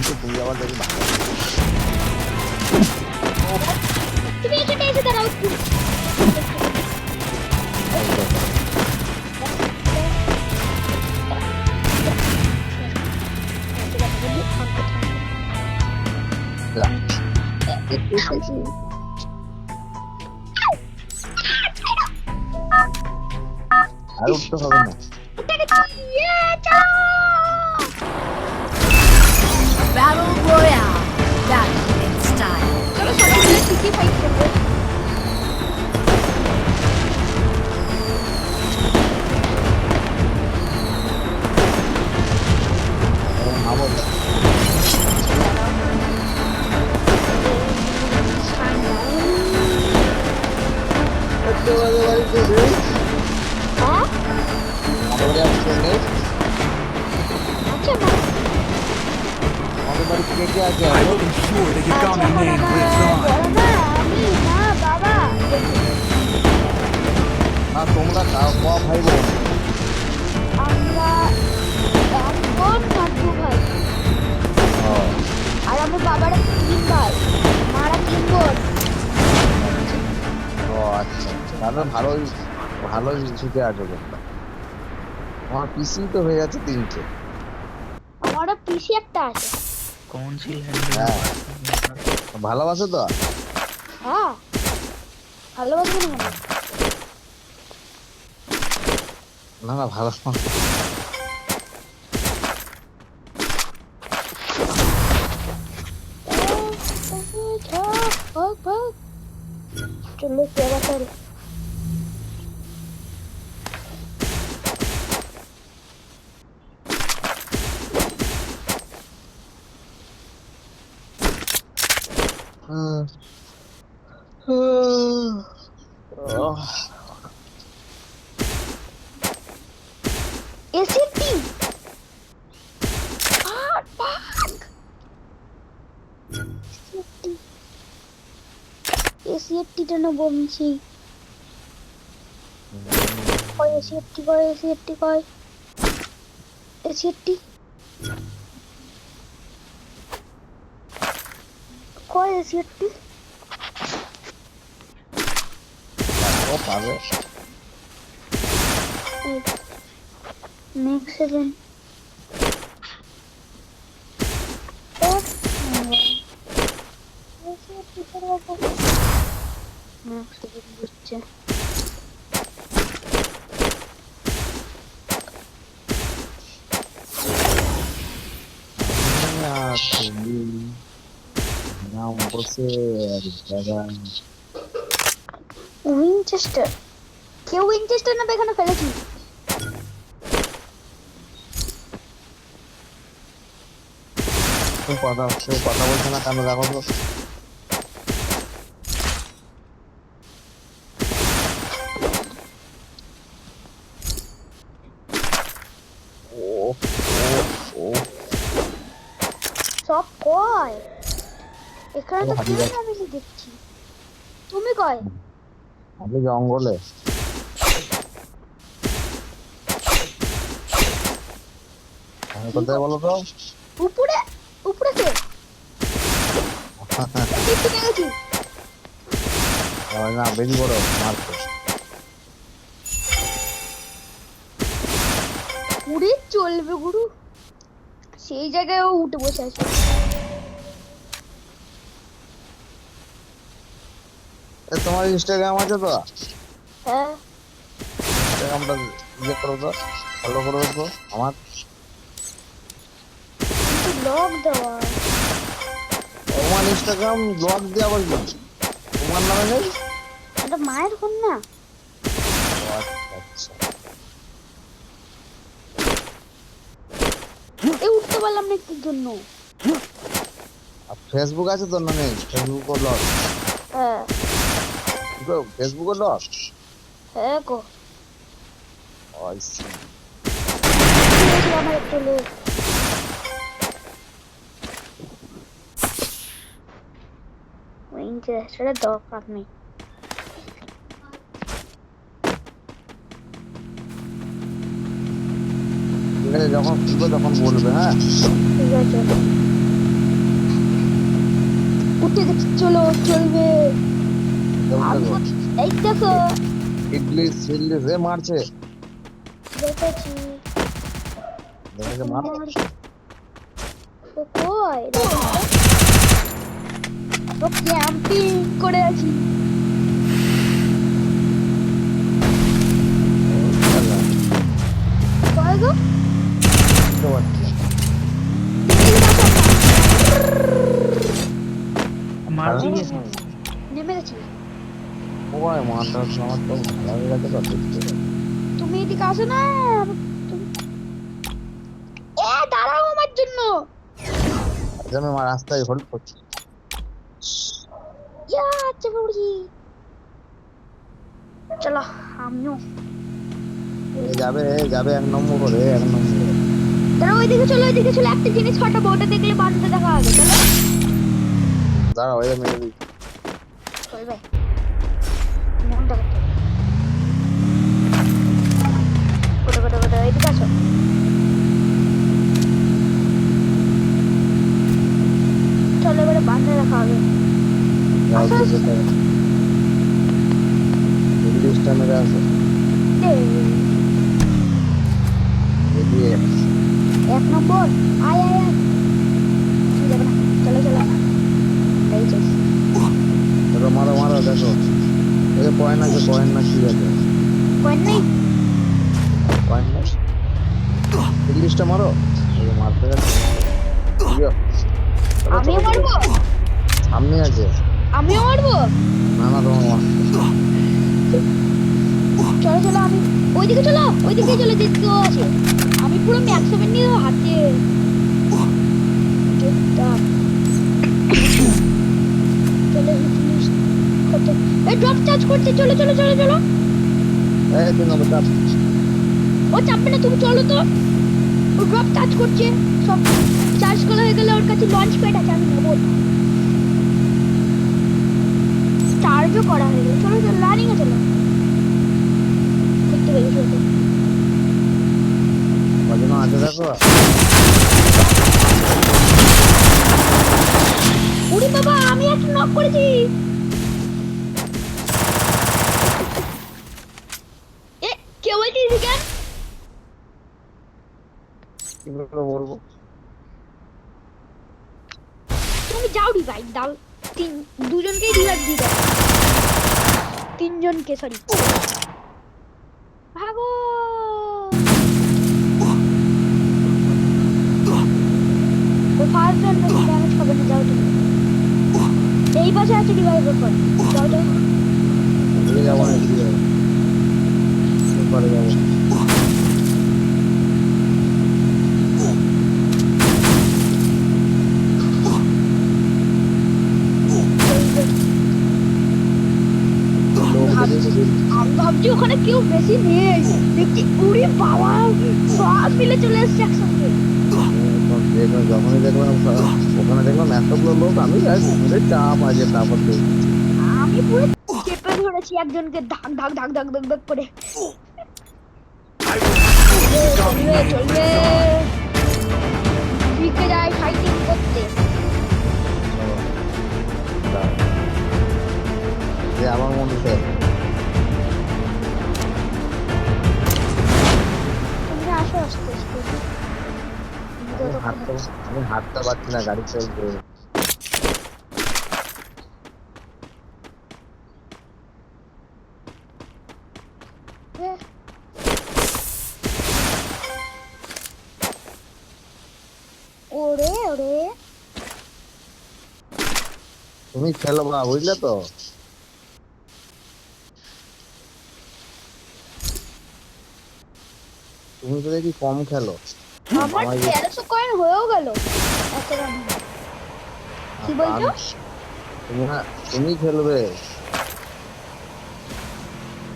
তুমি আবার দেখি ভালো তুমি এখানে এসে দাঁড়াও একটু। আর উঠতে হবে না Battle Royale. Battle in style. চলো সবাই মিলে ঠিকই ফাইট করবো। নামো হ্যাঁ আমাদের আজকে নেই আচ্ছা মা আমাদের বাড়ি কে কে আছে I will ensure the Yagami name lives on. আমি না বাবা না তোমরা ভাই বোন আমরা এক বোন আর দু ভাই আর আমার বাবার 3 ভাই মারা 3 বোন ও আচ্ছা তাহলে ভালোই শিখে আছো তোমরা আমার পিসি তো হয়ে গেছে 3টে আমারও পিসি একটা আছে कौन सी হ্যাঁ ভালোবাসো তো হ্যাঁ ভালোবাসবো না কেন? না না ভালো চলো সেবা করে এসিটি এসিটি না বলছি কয় এসিটি কয় এসিটি ও পাবে নেক্সট সেভেন বুঝছে তুমি নাম বসে দাদা উইনচেস্টার কেউ উইনচেস্টার না এখানে ফেলেছি কেউ কথা বলছে না কেন দেখো তো সব কয় এখানে তো ও, কেউ হাবিবা। না আমি দেখছি তুমি কয় আগে জঙ্গলে আমি কোথায় বলো তো উপরে উপরে কে দেখতে গেছি না বেরি বড় মারতে উড়ে চলবে গুরু সেই জায়গায় ও উঠে বসে আছে তোমার ইনস্টাগ্রাম আছে তো হ্যাঁ ইনস্টাগ্রামটা ইয়ে করো তো ফলো করো তো আমার লক দেওয়া তোমার ইনস্টাগ্রাম ব্লগ দিয়ে আবার কি তোমার নামে নেই এটা মায়ের ফোন না ও, আচ্ছা এই উঠতে পারলাম না একটুর জন্য আর ফেসবুক আছে তো না নেই ফেসবুক ও ব্লগ হ্যাঁ ফেসবুক ও ব্লগ হ্যাঁ গো আচ্ছা আমার একটু লেট ইন্টারেস্টের দরকার নেই ঠিক আছে যখন খুলবে তখন বলবে হ্যাঁ ঠিক আছে উঠে গেছে, চলো চলবে। দেখো, দেখো। এই দেখো ইডলি সিডলি যে মারছে দেখেছি। দেখেছে মার তো কই ও ক্যাম্পিং করে আছি। কই গো বুঝতে পারছি। মারতে গিয়েছে নেমে গেছি। ও ভাই মারটা আমার তো ভালো হয়ে গেছে তো দেখতে। তুমি এদিকে আসো না। এ দাঁড়াও আমার জন্য। আচ্ছা আমি আমার রাস্তায় হোল্ড করছি। ইয়া চেপে পড়ছি। চলো আমিও এ যাবে 1 নম্বর করে 1 নম্বর। দাঁড়াও, ওইদিকে চলো, ওইদিকে চলো, একটা জিনিস হটাবো, ওটা দেখলে বান্ধব দেখা হবে। চলো দাঁড়াও এই মেরে দিই। কই ভাই মনটা করতে কোটা কোটা কোটা এদিকে আসো। চলো এবারে বান্ধব দেখা হবে। যাও আসো, দিকে তো ইংলিশটা মেরে আসো। এদিকে 1 নম্বর আয় আয় আয়। তুমি যাবে না, চলো চলো এই যাই। চলো মারো মারো দেখো। ওই পয়েন্ট আছে পয়েন্ট না কি আছে কয়েন নেই। পয়েন্ট নাই। ইংলিশটা মারো। এই মারতে গেছে। ইয়ো। চলো, আমিও চলো, চলো। মারবো, সামনে আছে। আমিও মারবো। না না তোমার মার। চলো চলো আমি ওইদিকে চলো, ওইদিকে চলো যেদিকে ও আছে। আমি পুরো ম্যাক্সিমাম নিয়ে হাতে চুপচাপ। চলো হিটলিস্ট কত এই ড্রপ চার্জ করতে। চলো চলো চলো চলো। এই 3 নম্বর চাপ। ও চাপবে না, তুমি চলো তো। ও ড্রপ চার্জ করছে, সব চার্জ করা হয়ে গেলে ওর কাছে লঞ্চ প্যাড আছে, আমি নেবো। চার্জও করা হয়ে গেল। চলো চলো রানিং এ চলো। করতে পেরেছি ওকে। কজন আছে দেখো। ওরে বাবা আমি একটা নক করেছি। এ কে বলছিস কেন? কি বলবো। তুমি যাও রিভাইভ দাও। দুজনকেই রিভাইভ দিয়ে দাও। 3জনকে সরি। ভাগো ও ফার্স্ট জন বেশি ড্যামেজ খাবে না। যাও তুমি, এই পাশে আছে রিভাইভের পর। যাও যাও। এদিকে যাবো না এদিকে যাবো। পরে যাবো। লোক দেখেছি। আমি ভাবছি ওখানে কেউ বেশি নেই, দেখছি উড়ে বাবা সব মিলে চলে এসছে একসঙ্গে। যখনই দেখলাম ওখানে দেখলাম এতগুলো লোক আমি চাপ আছে তারপর দেখছি। আমি পুরো চেপে ধরেছি একজনকে ধাক ধাক ধাক ধাক ধাক ধাক করে। চলবে চলবে দিকে যাই ফাইটিং করতে। যে আমার মনে হচ্ছে তুমি আসো আস্তে আস্তে। আমি হাঁটতে পারছি না গাড়ি চলছে। ওরে ওরে তুমি খেলবা বুঝলে তো। তুমি তো দেখি কম খেলো। আমার 1300 কয়েন হয়েও গেল এত রান। কি বলছো? তুমি খেলবে,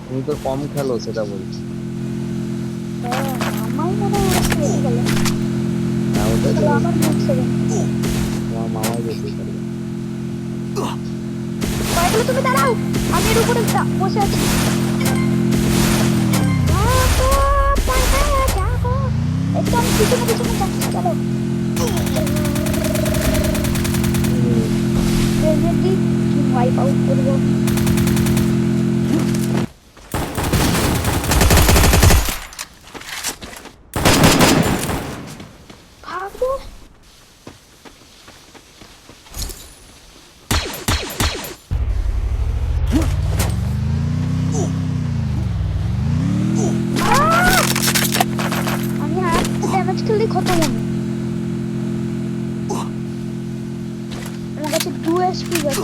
তুমি তো কম খেলো সেটা বলছি। আমার মনে হয় হয়ে গেল। হ্যাঁ ওটাই তো চলো বলছি। আমার নেক্সট সেকেন্ড। তোমার মামাই বেশি খেলবে। কয়েকগুলো তুমি দাঁড়াও, আমি এর উপরে বসে আছি। একটু আমি পিছনে পিছনে যাচ্ছি। চলো আউট করবো। ভাগো। আমি আর ড্যামেজ খেললেই খতম হবে। আমার কাছে 2 এসপি আছে।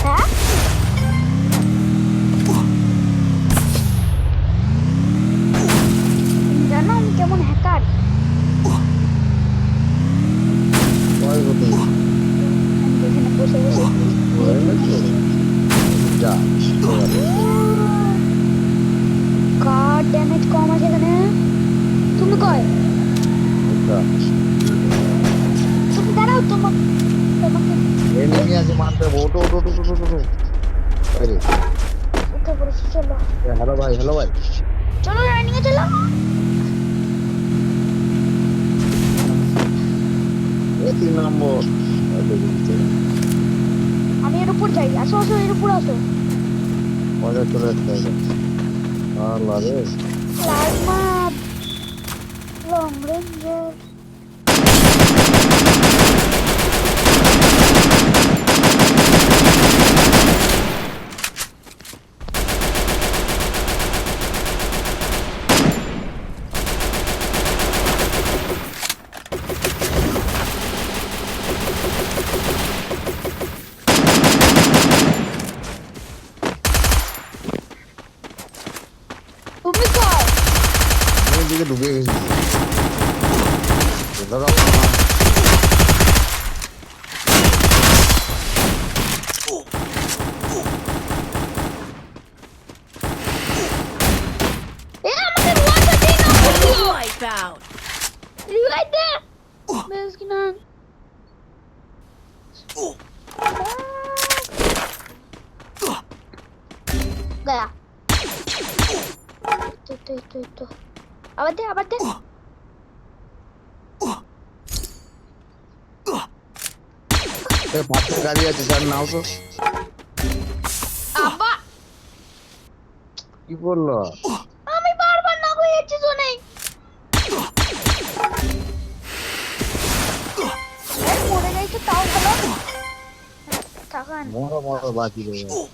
হ্যাঁ জানো আমি কেমন হ্যাকার। এখানে বসে বসে কার ড্যামেজ কম আছে এখানে। তুমি কয় তুমি দাঁড়াও তোমাকে এনিমি আছে মারতে হবে। ওটো ওটো ওটো ওটো ওটো আরে উঠে পড়েছি। চলো হ্যালো ভাই চলো রানিং এ চলো। এই 3 নম্বর আমি এর উপর যাই। আসো আসো এর উপর আসো। মজা চলে আসতে আর লাগে প্লাজমা লং রেঞ্জের তুমি কয় আমি দিকে ঢুকে গেছি দাদা এ আমাকে ওয়ান শটে না করলো। Wipe out. রিভাইভ দে বেশ কিনা গয়া তো আবার দে পাশে গাড়ি আছে যার নাও তো আবার কি বললো আমি বারবার না কই যাচ্ছি তো নেই। মরে যাইছে তাও ভালো। থাকান মরা বাকি রয়ে গেছে।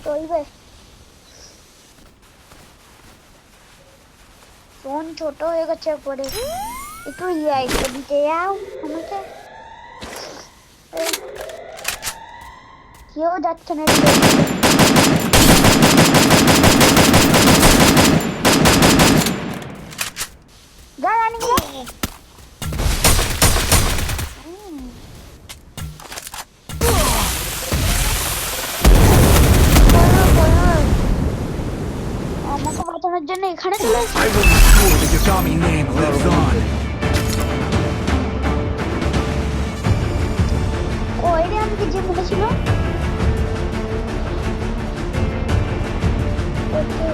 চলবে। ফোন ছোট হয়ে গেছে পরে একটু রিয়াইটটা দিতে যাও আমাকে। কেউ যাচ্ছে না যা রানি আমাকে বাঁচানোর জন্য এখানে চলে এসেছে। I will ensure that your army name lives on. ও এরে আমাকে যে বলেছিল ওকে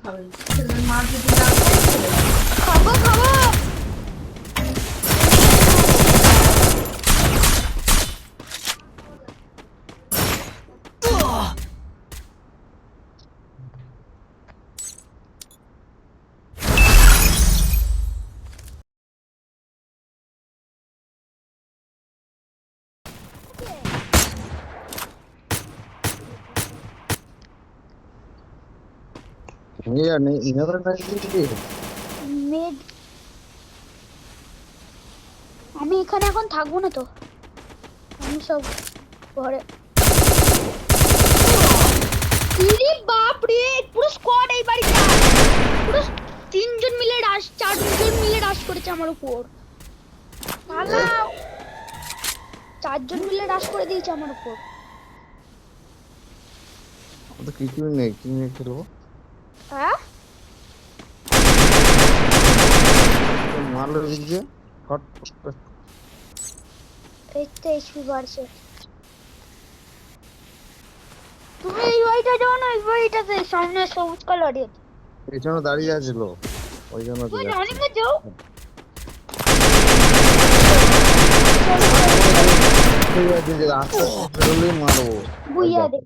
খাবো ইনাদের কাছে কি মেড আমি এখানে এখন থাকবো না তো। আমি সব ঘরে। ইরে বাপ রে পুরো স্কোয়াড এই বাড়িটা পুরো 3 জন মিলে রাশ 4 জন মিলে রাশ করেছে আমার উপর। পালাও 4 জন মিলে রাশ করে দিয়েছে আমার উপর। তো কিছু নেই কি নিয়ে খেলবো হ্যাঁ মারলো দিচ্ছে ফট ফট। এই তো এইচপি বাড়ছে। তুমি এই বাড়িটা যাও না, এই বাড়িটাতে সামনে সবুজ কালারের। পেছনে দাঁড়িয়ে আছিল ওই জন্য তো ওই যাচ্ছি। রানিকে যাও। ঠিক আছে যে রাস্তা বেরোলেই মারবো। বুইয়া দে।